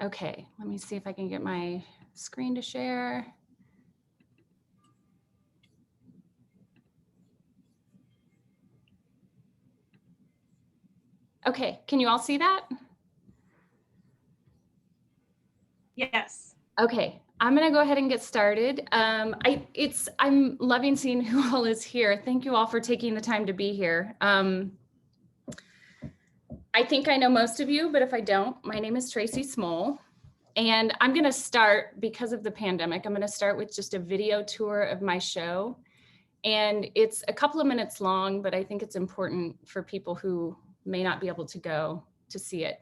Okay, let me see if I can get my screen to share. Okay, can you all see that? Yes. Okay, I'm gonna go ahead and get started. I'm loving seeing who all is here. Thank you all for taking the time to be here. I think I know most of you, but if I don't, my name is Tracy Smoll. And I'm gonna start, because of the pandemic, I'm gonna start with just a video tour of my show. And it's a couple of minutes long, but I think it's important for people who may not be able to go to see it.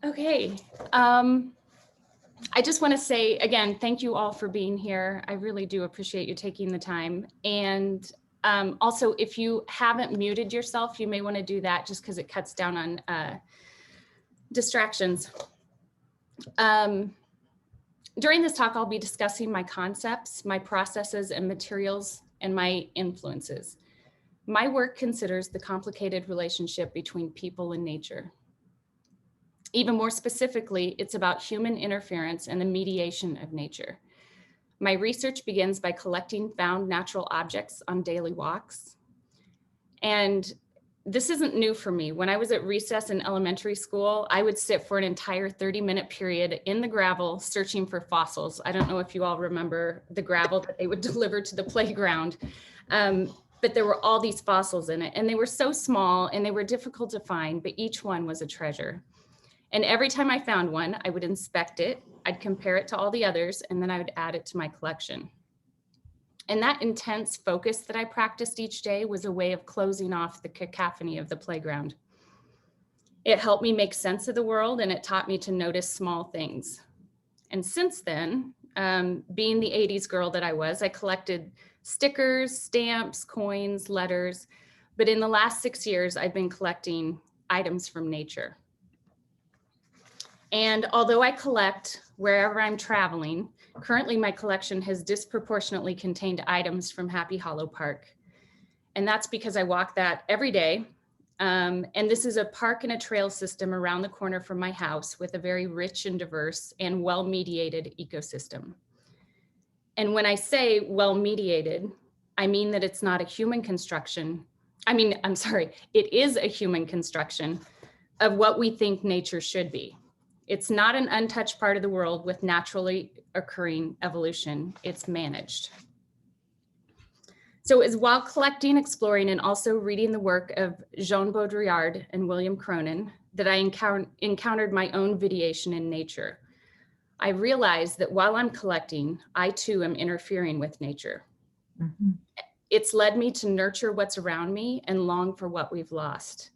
Okay, I just want to say again, thank you all for being here. I really do appreciate you taking the time. And also, if you haven't muted yourself, you may want to do that just because it cuts down on distractions. During this talk, I'll be discussing my concepts, my processes and materials, and my influences. My work considers the complicated relationship between people and nature. Even more specifically, it's about human interference and the mediation of nature. My research begins by collecting found natural objects on daily walks. And this isn't new for me. When I was at recess in elementary school, I would sit for an entire 30-minute period in the gravel searching for fossils. I don't know if you all remember the gravel that they would deliver to the playground. But there were all these fossils in it, and they were so small and they were difficult to find, but each one was a treasure. And every time I found one, I would inspect it, I'd compare it to all the others, and then I would add it to my collection. And that intense focus that I practiced each day was a way of closing off the cacophony of the playground. It helped me make sense of the world, and it taught me to notice small things. And since then, being the 80s girl that I was, I collected stickers, stamps, coins, letters. But in the last 6 years, I've been collecting items from nature. And although I collect wherever I'm traveling, currently my collection has disproportionately contained items from Happy Hollow Park. And that's because I walk that every day. And this is a park and a trail system around the corner from my house with a very rich and diverse and well-mediated ecosystem. And when I say well-mediated, I mean that it's not a human construction. It is a human construction of what we think nature should be. It's not an untouched part of the world with naturally occurring evolution. It's managed. So as while collecting, exploring, and also reading the work of Jean Baudrillard and William Cronin, that I encountered my own videation in nature. I realized that while I'm collecting, I too am interfering with nature. Mm-hmm. It's led me to nurture what's around me and long for what we've lost.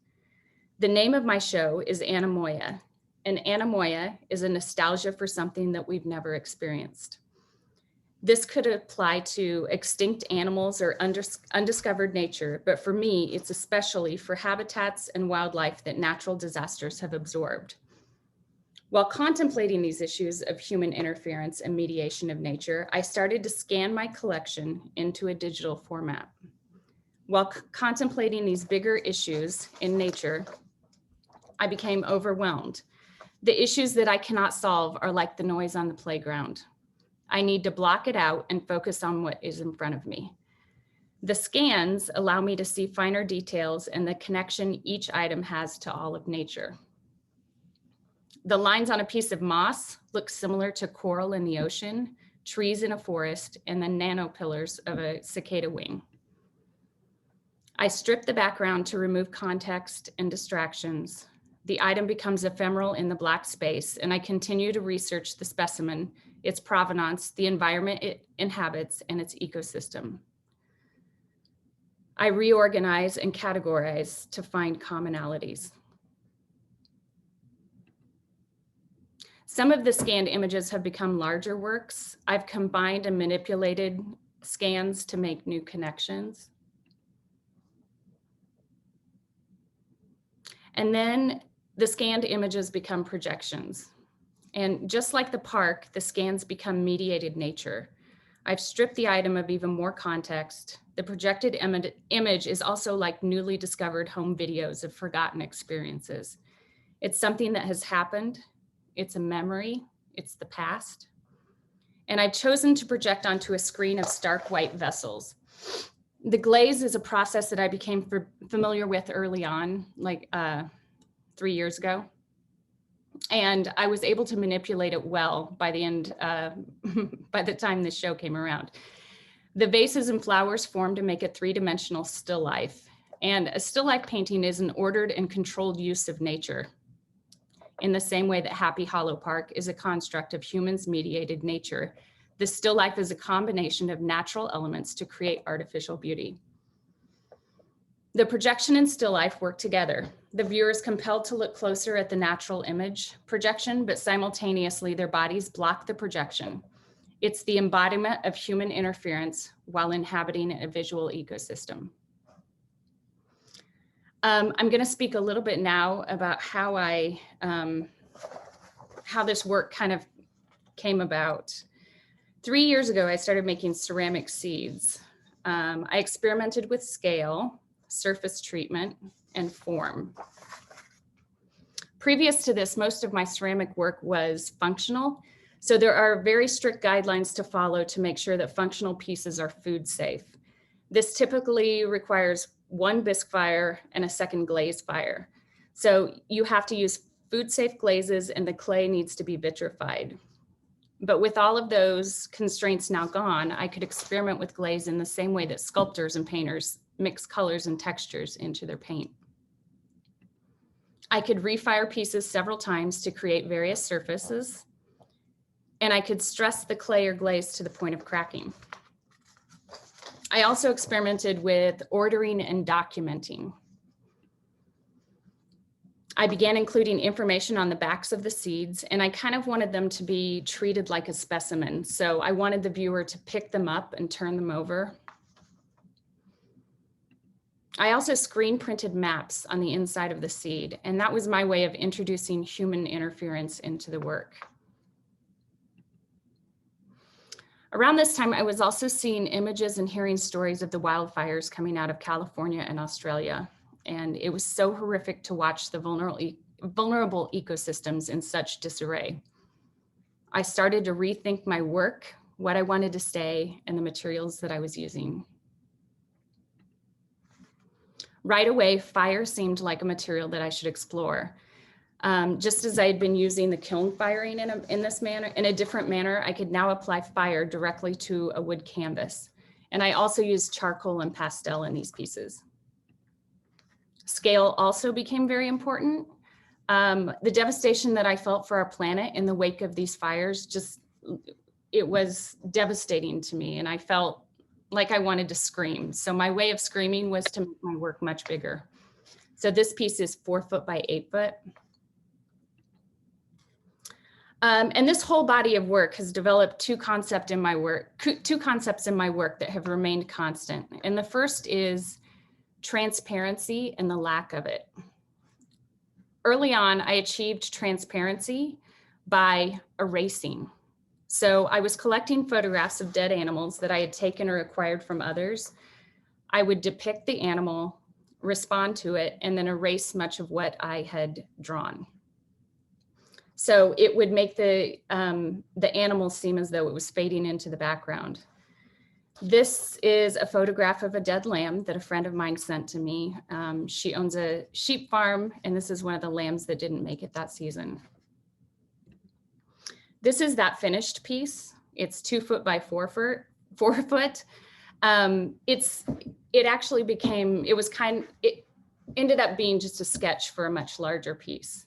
The name of my show is Anamoya, and Anamoya is a nostalgia for something that we've never experienced. This could apply to extinct animals or undiscovered nature, but for me, it's especially for habitats and wildlife that natural disasters have absorbed. While contemplating these issues of human interference and mediation of nature, I started to scan my collection into a digital format. While contemplating these bigger issues in nature, I became overwhelmed. The issues that I cannot solve are like the noise on the playground. I need to block it out and focus on what is in front of me. The scans allow me to see finer details and the connection each item has to all of nature. The lines on a piece of moss look similar to coral in the ocean, trees in a forest, and the nanopillars of a cicada wing. I strip the background to remove context and distractions. The item becomes ephemeral in the black space, and I continue to research the specimen, its provenance, the environment it inhabits, and its ecosystem. I reorganize and categorize to find commonalities. Some of the scanned images have become larger works. I've combined and manipulated scans to make new connections. And then the scanned images become projections. And just like the park, the scans become mediated nature. I've stripped the item of even more context. The projected image is also like newly discovered home videos of forgotten experiences. It's something that has happened. It's a memory, it's the past. And I've chosen to project onto a screen of stark white vessels. The glaze is a process that I became familiar with early on, like 3 years ago. And I was able to manipulate it well by the end, by the time this show came around. The vases and flowers form to make a three-dimensional still life. And a still life painting is an ordered and controlled use of nature, in the same way that Happy Hollow Park is a construct of humans mediated nature. The still life is a combination of natural elements to create artificial beauty. The projection and still life work together. The viewer is compelled to look closer at the natural image projection, but simultaneously their bodies block the projection. It's the embodiment of human interference while inhabiting a visual ecosystem. I'm going to speak a little bit now about how how this work kind of came about. 3 years ago, I started making ceramic seeds. I experimented with scale, surface treatment, and form. Previous to this, most of my ceramic work was functional. So there are very strict guidelines to follow to make sure that functional pieces are food safe. This typically requires one bisque fire and a second glaze fire. So you have to use food safe glazes and the clay needs to be vitrified. But with all of those constraints now gone, I could experiment with glaze in the same way that sculptors and painters mix colors and textures into their paint. I could refire pieces several times to create various surfaces, and I could stress the clay or glaze to the point of cracking. I also experimented with ordering and documenting. I began including information on the backs of the seeds, and I kind of wanted them to be treated like a specimen. So I wanted the viewer to pick them up and turn them over. I also screen printed maps on the inside of the seed, and that was my way of introducing human interference into the work. Around this time, I was also seeing images and hearing stories of the wildfires coming out of California and Australia. And it was so horrific to watch the vulnerable ecosystems in such disarray. I started to rethink my work, what I wanted to say, and the materials that I was using. Right away, fire seemed like a material that I should explore. Just as I had been using the kiln firing in a different manner, I could now apply fire directly to a wood canvas. And I also used charcoal and pastel in these pieces. Scale also became very important. The devastation that I felt for our planet in the wake of these fires, it was devastating to me. And I felt like I wanted to scream. So my way of screaming was to make my work much bigger. So this piece is 4 foot by 8 foot. And this whole body of work has developed two concepts in my work that have remained constant. And the first is transparency and the lack of it. Early on, I achieved transparency by erasing. So I was collecting photographs of dead animals that I had taken or acquired from others. I would depict the animal, respond to it, and then erase much of what I had drawn. So it would make the animal seem as though it was fading into the background. This is a photograph of a dead lamb that a friend of mine sent to me. She owns a sheep farm, and this is one of the lambs that didn't make it that season. This is that finished piece. It's 2 foot by 4 foot. It ended up being just a sketch for a much larger piece.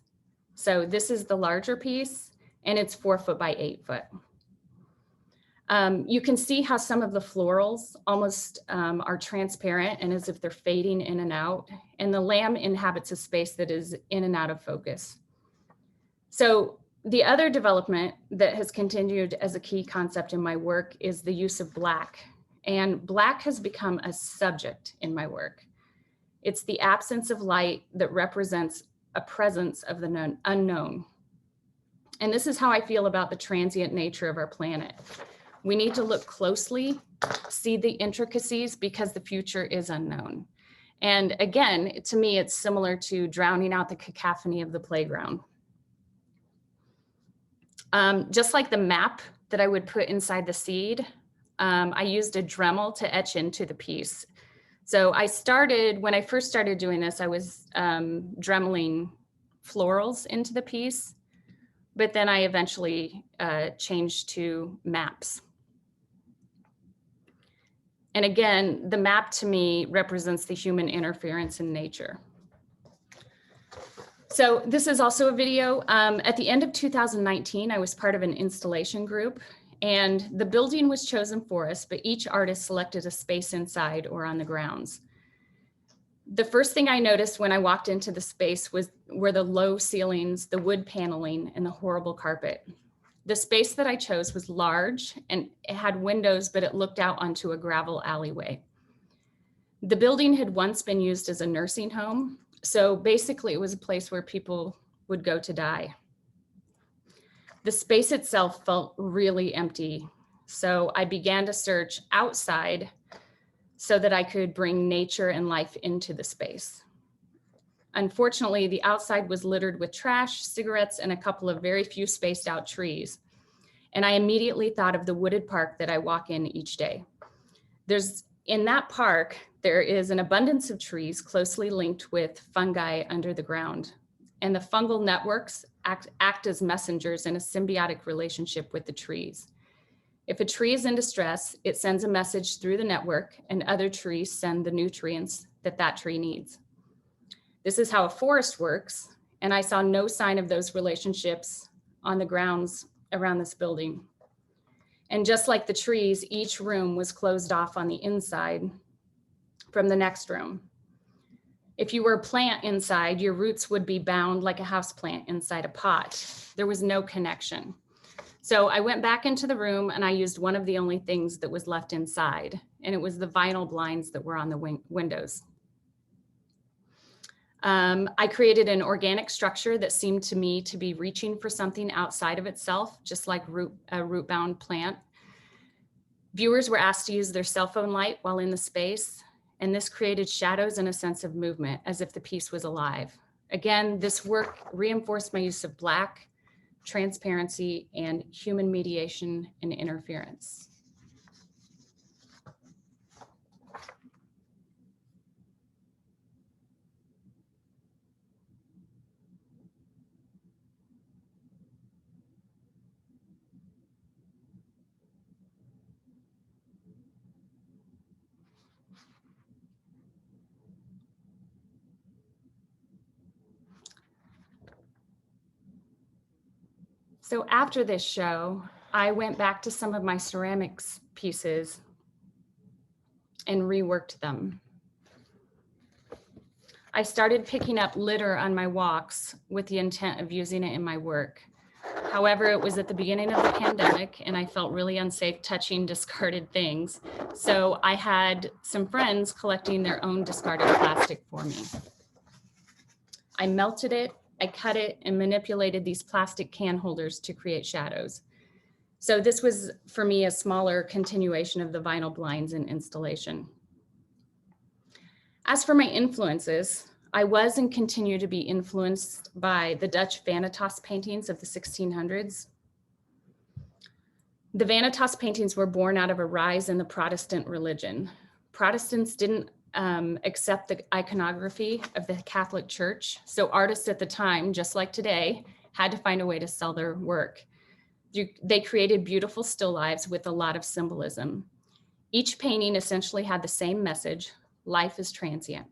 So this is the larger piece, and it's 4 foot by 8 foot. You can see how some of the florals almost are transparent and as if they're fading in and out. And the lamb inhabits a space that is in and out of focus. So the other development that has continued as a key concept in my work is the use of black. And black has become a subject in my work. It's the absence of light that represents a presence of the unknown. And this is how I feel about the transient nature of our planet. We need to look closely, see the intricacies, because the future is unknown. And again, to me, it's similar to drowning out the cacophony of the playground. Just like the map that I would put inside the seed, I used a Dremel to etch into the piece. So when I first started doing this, I was dremeling florals into the piece, but then I eventually changed to maps. And again, the map to me represents the human interference in nature. So this is also a video. At the end of 2019, I was part of an installation group, and the building was chosen for us, but each artist selected a space inside or on the grounds. The first thing I noticed when I walked into the space were the low ceilings, the wood paneling, and the horrible carpet. The space that I chose was large and it had windows, but it looked out onto a gravel alleyway. The building had once been used as a nursing home. So basically it was a place where people would go to die. The space itself felt really empty. So I began to search outside so that I could bring nature and life into the space. Unfortunately, the outside was littered with trash, cigarettes, and a couple of very few spaced out trees. And I immediately thought of the wooded park that I walk in each day. In that park, there is an abundance of trees closely linked with fungi under the ground. And the fungal networks act as messengers in a symbiotic relationship with the trees. If a tree is in distress, it sends a message through the network, and other trees send the nutrients that tree needs. This is how a forest works, and I saw no sign of those relationships on the grounds around this building. And just like the trees, each room was closed off on the inside from the next room. If you were a plant inside, your roots would be bound like a houseplant inside a pot. There was no connection. So I went back into the room and I used one of the only things that was left inside, and it was the vinyl blinds that were on the windows. I created an organic structure that seemed to me to be reaching for something outside of itself, just like a root-bound plant. Viewers were asked to use their cell phone light while in the space, and this created shadows and a sense of movement, as if the piece was alive. Again, this work reinforced my use of black, transparency, and human mediation and interference. So after this show, I went back to some of my ceramics pieces and reworked them. I started picking up litter on my walks with the intent of using it in my work. However, it was at the beginning of the pandemic and I felt really unsafe touching discarded things. So I had some friends collecting their own discarded plastic for me. I melted it, I cut it, and manipulated these plastic can holders to create shadows. So this was, for me, a smaller continuation of the vinyl blinds and installation. As for my influences, I was and continue to be influenced by the Dutch Vanitas paintings of the 1600s. The Vanitas paintings were born out of a rise in the Protestant religion. Protestants didn't accept the iconography of the Catholic Church, so artists at the time, just like today, had to find a way to sell their work. They created beautiful still lifes with a lot of symbolism. Each painting essentially had the same message: life is transient.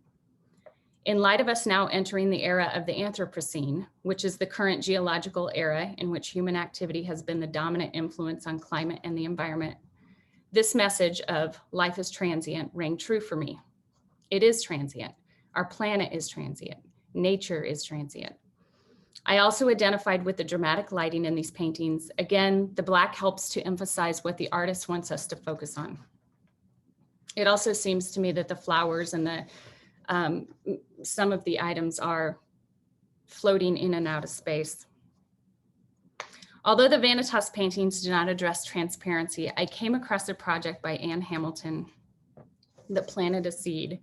In light of us now entering the era of the Anthropocene, which is the current geological era in which human activity has been the dominant influence on climate and the environment, this message of life is transient rang true for me. It is transient. Our planet is transient. Nature is transient. I also identified with the dramatic lighting in these paintings. Again, the black helps to emphasize what the artist wants us to focus on. It also seems to me that the flowers and the some of the items are floating in and out of space. Although the Vanitas paintings do not address transparency, I came across a project by Anne Hamilton that planted a seed.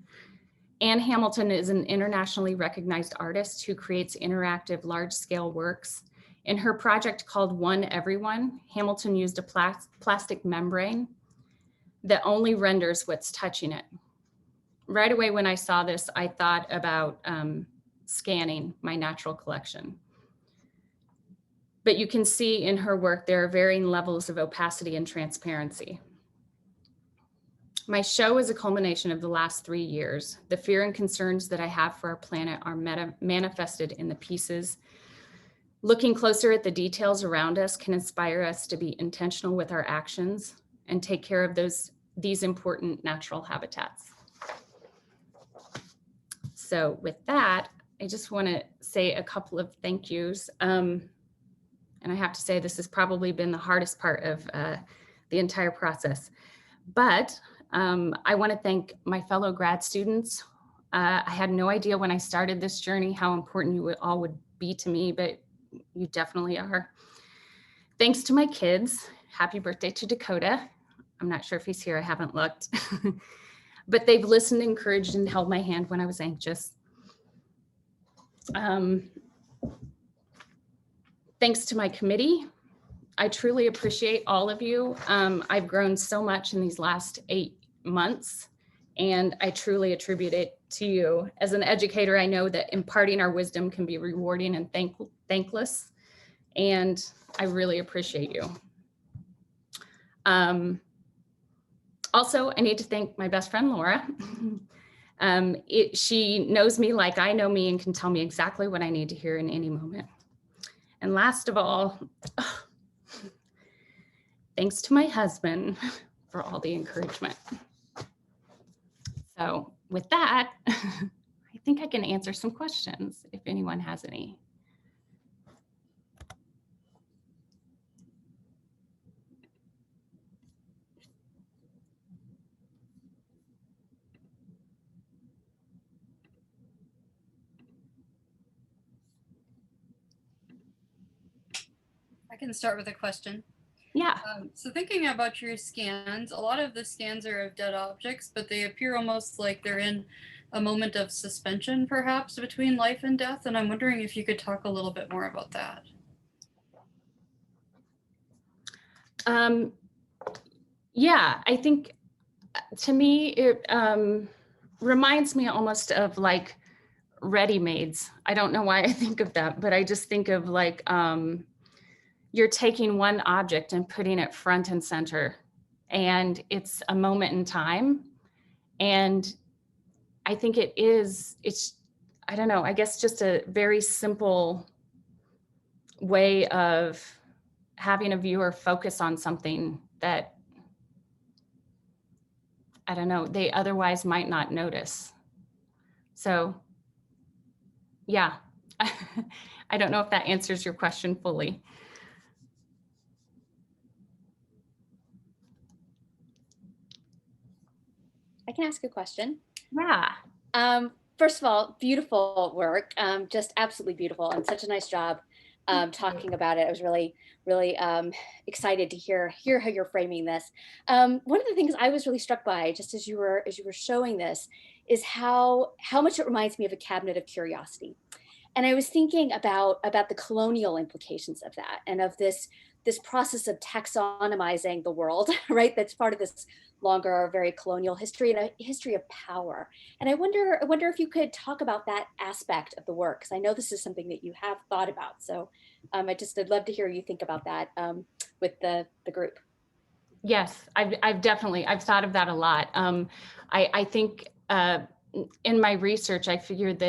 Anne Hamilton is an internationally recognized artist who creates interactive, large-scale works. In her project called One Everyone, Hamilton used a plastic membrane that only renders what's touching it. Right away when I saw this, I thought about scanning my natural collection. But you can see in her work, there are varying levels of opacity and transparency. My show is a culmination of the last 3 years. The fear and concerns that I have for our planet are manifested in the pieces. Looking closer at the details around us can inspire us to be intentional with our actions and take care of these important natural habitats. So with that, I just want to say a couple of thank yous. And I have to say, this has probably been the hardest part of the entire process. But I want to thank my fellow grad students. I had no idea when I started this journey how important you all would be to me, but you definitely are. Thanks to my kids. Happy birthday to Dakota. I'm not sure if he's here, I haven't looked. But they've listened, encouraged, and held my hand when I was anxious. Thanks to my committee. I truly appreciate all of you. I've grown so much in these last 8 months, and I truly attribute it to you. As an educator, I know that imparting our wisdom can be rewarding and thankless, and I really appreciate you. Also, I need to thank my best friend, Laura. She knows me like I know me and can tell me exactly what I need to hear in any moment. And last of all, thanks to my husband for all the encouragement. So with that, I think I can answer some questions if anyone has any. I can start with a question. Yeah. So thinking about your scans, a lot of the scans are of dead objects, but they appear almost like they're in a moment of suspension, perhaps, between life and death. And I'm wondering if you could talk a little bit more about that. Yeah, I think to me, it reminds me almost of like ready-mades. I don't know why I think of that, but I just think of like, you're taking one object and putting it front and center, and it's a moment in time. And I think it's, I don't know, I guess just a very simple way of having a viewer focus on something that I don't know, they otherwise might not notice. So yeah, I don't know if that answers your question fully. I can ask a question. Yeah. First of all, beautiful work, just absolutely beautiful, and such a nice job talking about it. I was really, really excited to hear how you're framing this. One of the things I was really struck by, just as you were showing this, is how much it reminds me of a cabinet of curiosity. And I was thinking about the colonial implications of that, and of this process of taxonomizing the world, right? That's part of this longer, very colonial history, and a history of power. And I wonder if you could talk about that aspect of the work, because I know this is something that you have thought about. So I'd love to hear you think about that with the group. Yes, I've definitely, I've thought of that a lot. I think in my research, I figured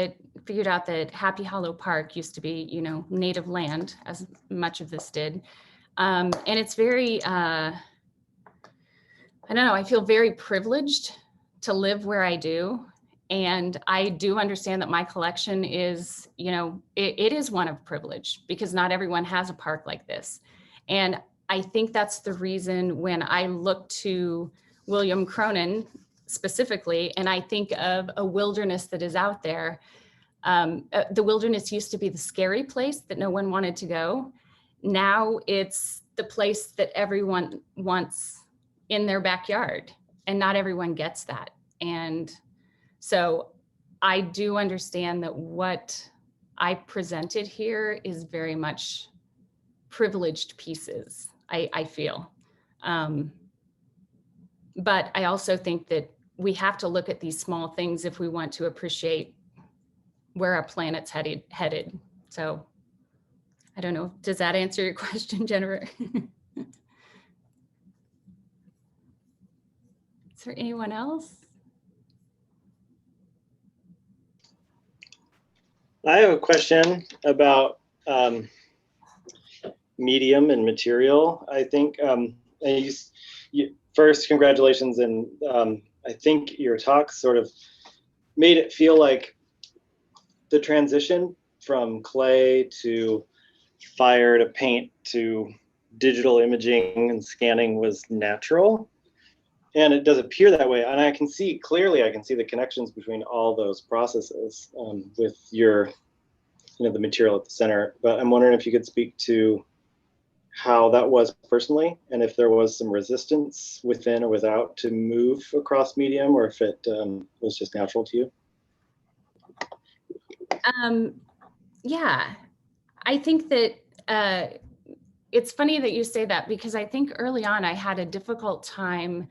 out that Happy Hollow Park used to be, you know, native land, as much of this did. And it's very, I don't know, I feel very privileged to live where I do. And I do understand that my collection is, you know, it is one of privilege, because not everyone has a park like this. And I think that's the reason when I look to William Cronin specifically, and I think of a wilderness that is out there. The wilderness used to be the scary place that no one wanted to go. Now it's the place that everyone wants in their backyard, and not everyone gets that. And so I do understand that what I presented here is very much privileged pieces, I feel. But I also think that we have to look at these small things if we want to appreciate where our planet's headed. So I don't know, does that answer your question, Jennifer? Is there anyone else? I have a question about medium and material. I think first, congratulations, and I think your talk sort of made it feel like the transition from clay to fire to paint to digital imaging and scanning was natural. And it does appear that way. And I can see the connections between all those processes with your, the material at the center. But I'm wondering if you could speak to how that was personally, and if there was some resistance within or without to move across medium, or if it was just natural to you. Yeah, I think that it's funny that you say that, because I think early on I had a difficult time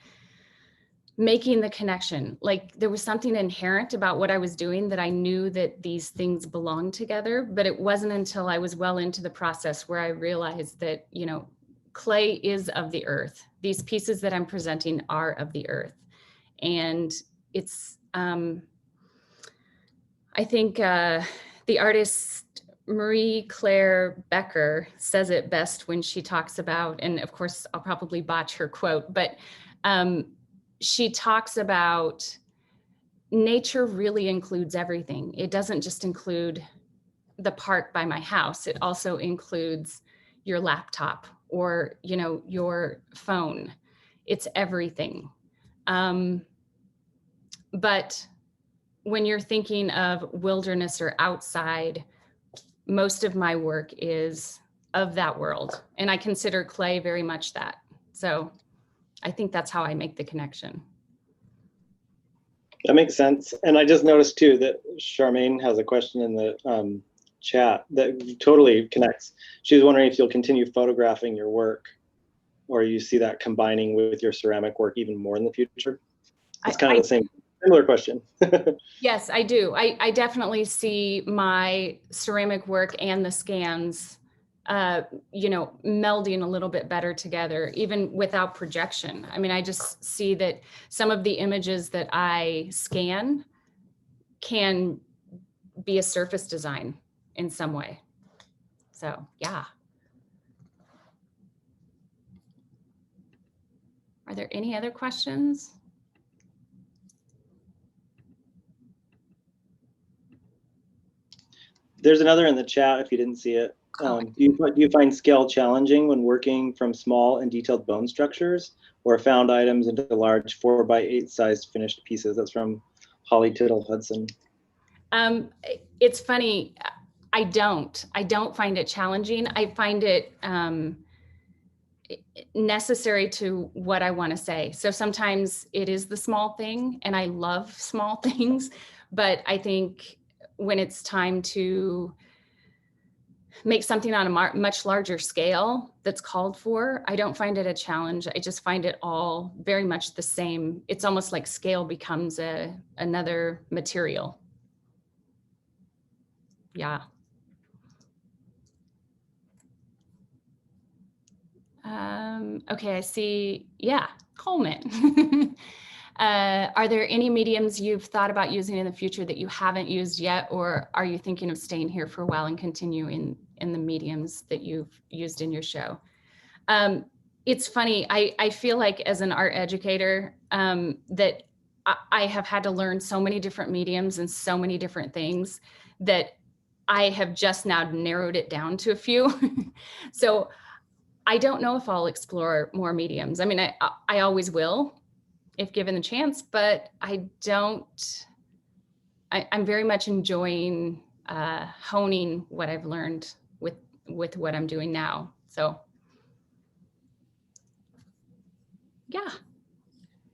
making the connection. Like, there was something inherent about what I was doing that I knew that these things belonged together, but it wasn't until I was well into the process where I realized that, you know, clay is of the earth. These pieces that I'm presenting are of the earth. And it's, I think the artist Marie Claire Becker says it best when she talks about, and of course I'll probably botch her quote, but she talks about nature really includes everything. It doesn't just include the park by my house. It also includes your laptop or, you know, your phone. It's everything. But when you're thinking of wilderness or outside, most of my work is of that world. And I consider clay very much that. So I think that's how I make the connection. That makes sense. And I just noticed too that Charmaine has a question in the chat that totally connects. She was wondering if you'll continue photographing your work, or you see that combining with your ceramic work even more in the future. It's kind of the same, similar question. Yes, I do. I definitely see my ceramic work and the scans you know, melding a little bit better together, even without projection. I mean, I just see that some of the images that I scan can be a surface design in some way. So, yeah. Are there any other questions? There's another in the chat if you didn't see it. Do you find scale challenging when working from small and detailed bone structures, or found items into large 4x8 sized finished pieces? That's from Holly Tittle Hudson. It's funny. I don't find it challenging. I find it necessary to what I want to say. So sometimes it is the small thing, and I love small things, but I think when it's time to make something on a much larger scale that's called for, I don't find it a challenge. I just find it all very much the same. It's almost like scale becomes another material. Yeah. Okay, I see. Yeah, Coleman. Are there any mediums you've thought about using in the future that you haven't used yet, or are you thinking of staying here for a while and continue in the mediums that you've used in your show? It's funny. I feel like as an art educator that I have had to learn so many different mediums and so many different things that I have just now narrowed it down to a few. So I don't know if I'll explore more mediums. I mean, I always will if given the chance, but I'm very much enjoying honing what I've learned with what I'm doing now. So yeah.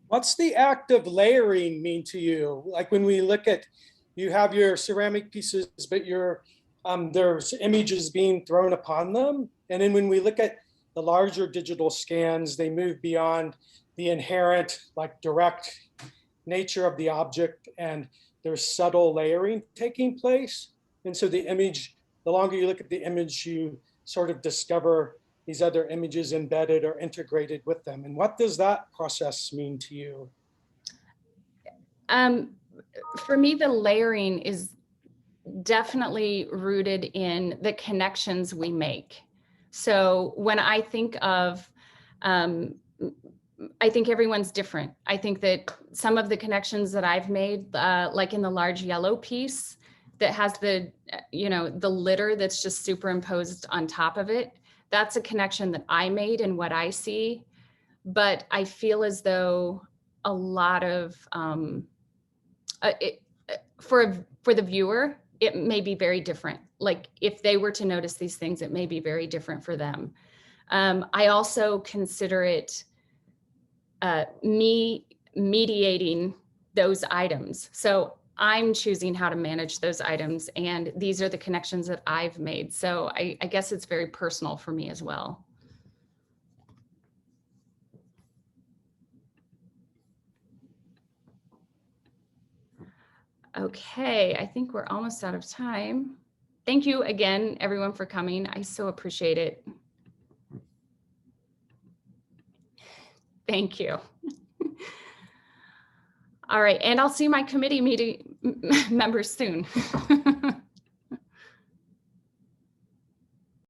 What's the act of layering mean to you? Like when we look at, you have your ceramic pieces, but there's images being thrown upon them. And then when we look at the larger digital scans, they move beyond the inherent, like direct nature of the object, and there's subtle layering taking place. And so the image, the longer you look at the image, you sort of discover these other images embedded or integrated with them. And what does that process mean to you? For me, the layering is definitely rooted in the connections we make. So when I think of, I think everyone's different. I think that some of the connections that I've made, like in the large yellow piece that has the litter that's just superimposed on top of it, that's a connection that I made and what I see. But I feel as though a lot of, for the viewer, it may be very different. Like if they were to notice these things, it may be very different for them. I also consider it me mediating those items. So I'm choosing how to manage those items, and these are the connections that I've made. So I guess it's very personal for me as well. Okay, I think we're almost out of time. Thank you again, everyone, for coming. I so appreciate it. Thank you. All right, and I'll see my committee meeting members soon.